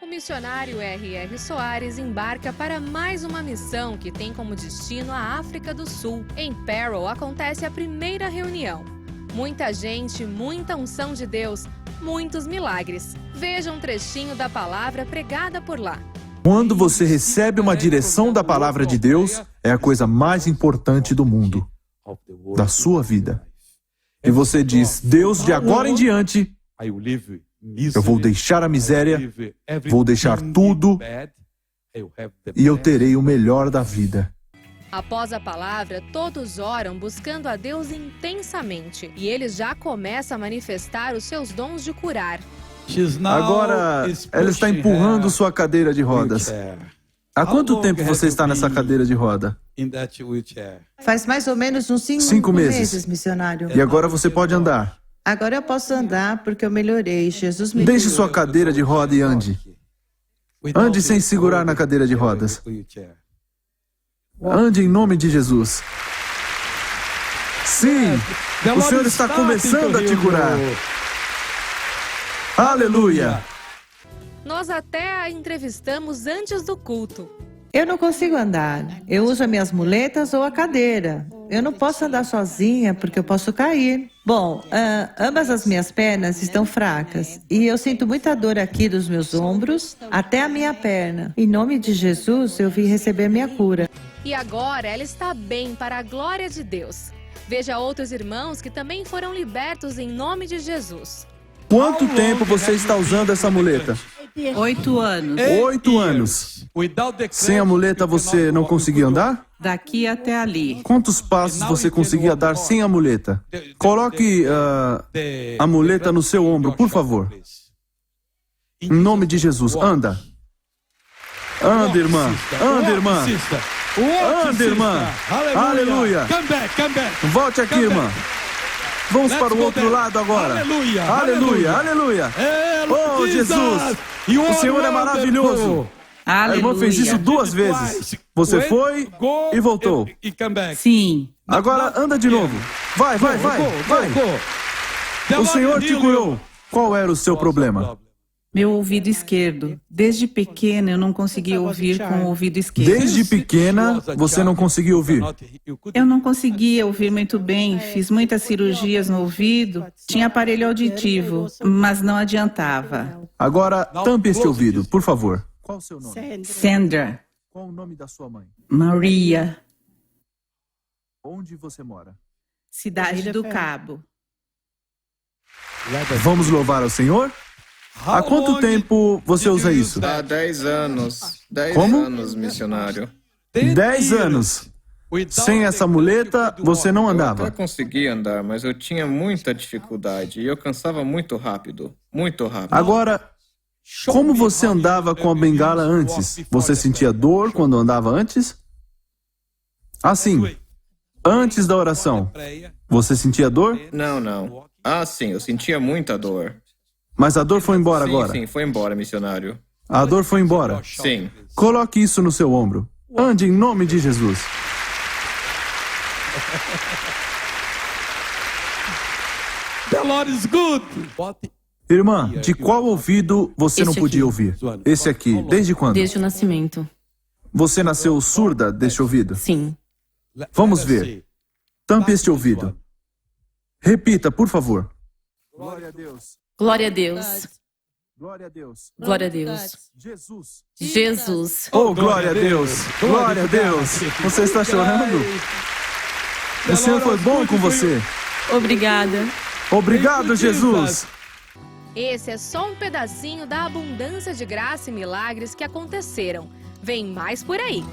O missionário R.R. Soares embarca para mais uma missão que tem como destino a África do Sul. Em Paro acontece a primeira reunião. Muita gente, muita unção de Deus, muitos milagres. Veja um trechinho da palavra pregada por lá. Quando você recebe uma direção da palavra de Deus, é a coisa mais importante do mundo, da sua vida. E você diz, Deus, de agora em diante, eu vou deixar a miséria, vou deixar tudo e eu terei o melhor da vida. Após a palavra, todos oram buscando a Deus intensamente. E ele já começa a manifestar os seus dons de curar. Agora, ela está empurrando sua cadeira de rodas. Há quanto tempo você está nessa cadeira de roda? Faz mais ou menos uns 5 meses, missionário. E agora você pode andar. Agora eu posso andar porque eu melhorei. Jesus me Deixe curou. sua cadeira de roda e ande. Ande sem segurar na cadeira de rodas. Ande em nome de Jesus. Sim, o Senhor está começando a te curar. Aleluia! Nós até a entrevistamos antes do culto. Eu não consigo andar. Eu uso as minhas muletas ou a cadeira. Eu não posso andar sozinha porque eu posso cair. Bom, ambas as minhas pernas estão fracas e eu sinto muita dor aqui dos meus ombros até a minha perna. Em nome de Jesus, eu vim receber minha cura. E agora ela está bem para a glória de Deus. Veja outros irmãos que também foram libertos em nome de Jesus. Quanto tempo você está usando essa muleta? 8 anos. 8 anos. Sem a muleta você não conseguia andar? Daqui até ali. Quantos passos você conseguia dar sem a muleta? Coloque a muleta no seu ombro, por favor. Em nome de Jesus, anda. Anda, irmã. Anda, irmã. Anda, irmã. Aleluia. Volte aqui, irmã. Vamos para o outro lado agora. Aleluia, aleluia. Oh, Jesus. O Senhor é maravilhoso. A irmã fez isso 2 vezes. Você foi e voltou. Sim. Agora anda de novo. Vai, vai, vai, vai. O Senhor te curou. Qual era o seu problema? Meu ouvido esquerdo. Desde pequena eu não conseguia ouvir com o ouvido esquerdo. Desde pequena você não conseguia ouvir. Eu não conseguia ouvir muito bem. Fiz muitas cirurgias no ouvido. Tinha aparelho auditivo, mas não adiantava. Agora tampe este ouvido, por favor. Qual o seu nome? Sandra. Qual o nome da sua mãe? Maria. Onde você mora? Cidade do Cabo. Vamos louvar ao Senhor? Há quanto tempo você usa isso? Há 10 anos. 10 Como? anos, missionário. 10 anos. Sem essa muleta, você não Eu andava. até conseguia andar, mas eu tinha muita dificuldade e eu cansava muito rápido. Muito rápido. Agora, como você andava com a bengala antes? Você sentia dor quando andava antes? Assim, antes da oração, você sentia dor? Não, não. Ah, sim, eu sentia muita dor. Mas a dor foi embora agora. Sim, foi embora, missionário. A dor foi embora. Sim. Coloque isso no seu ombro. Ande em nome de Jesus. The Lord is good. Irmã, de qual ouvido você não Esse podia aqui. ouvir? Esse aqui. Desde quando? Desde o nascimento. Você nasceu surda deste ouvido? Sim. Vamos ver. Tampe este ouvido. Repita, por favor. Glória a Deus. Glória a Deus. Glória a Deus. Glória a Deus. Jesus. Jesus. Oh, glória a Deus. Glória a Deus. Você está chorando? O Senhor foi bom com você. Obrigada. Obrigado, Jesus. Esse é só um pedacinho da abundância de graça e milagres que aconteceram. Vem mais por aí.